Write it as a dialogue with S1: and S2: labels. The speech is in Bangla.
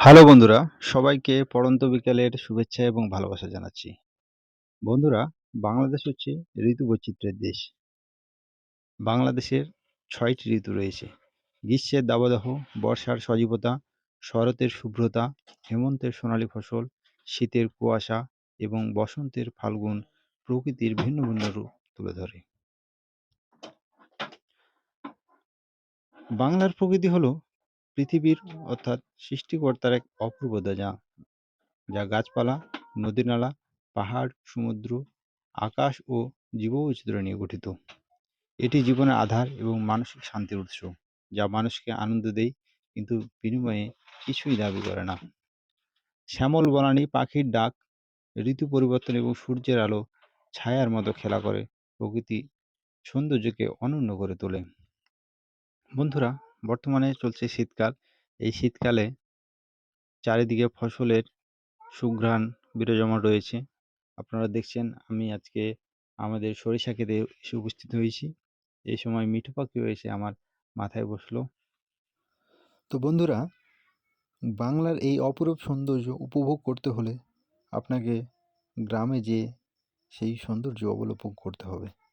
S1: হ্যালো বন্ধুরা, সবাইকে পড়ন্ত বিকেলের শুভেচ্ছা এবং ভালোবাসা জানাচ্ছি। বন্ধুরা, বাংলাদেশ হচ্ছে ঋতু বৈচিত্র্যের দেশ। বাংলাদেশের ৬টি ঋতু রয়েছে। গ্রীষ্মের দাবদাহ, বর্ষার সজীবতা, শরতের শুভ্রতা, হেমন্তের সোনালী ফসল, শীতের কুয়াশা এবং বসন্তের ফাল্গুন প্রকৃতির ভিন্ন ভিন্ন রূপ তুলে ধরে। বাংলার প্রকৃতি হলো পৃথিবীর অর্থাৎ সৃষ্টিকর্তার এক অপূর্ব যা যা গাছপালা, নদী-নালা, পাহাড়, সমুদ্র, আকাশ ও জীববৈচিত্র্য নিয়ে গঠিত। এটি জীবনের আধার এবং মানসিক শান্তির উৎস, যা মানুষকে আনন্দ দেয় কিন্তু বিনিময়ে কিছুই দাবি করে না। শ্যামল বনানী, পাখির ডাক, ঋতু পরিবর্তন এবং সূর্যের আলো ছায়ার মতো খেলা করে প্রকৃতি সৌন্দর্যকে অনন্য করে তোলে। বন্ধুরা, বর্তমানে চলছে শীতকাল। এই শীতকালে চারিদিকে ফসলের সুঘ্রাণ বিরাজমান রয়েছে। আপনারা দেখছেন আমি আজকে আমাদের সরিষা ক্ষেতে এসে উপস্থিত হয়েছি। এই সময় মিঠু পাখিও এসে আমার মাথায় বসলো। তো বন্ধুরা, বাংলার এই অপরূপ সৌন্দর্য উপভোগ করতে হলে আপনাকে গ্রামে যেয়ে সেই সৌন্দর্য অবলোকন করতে হবে।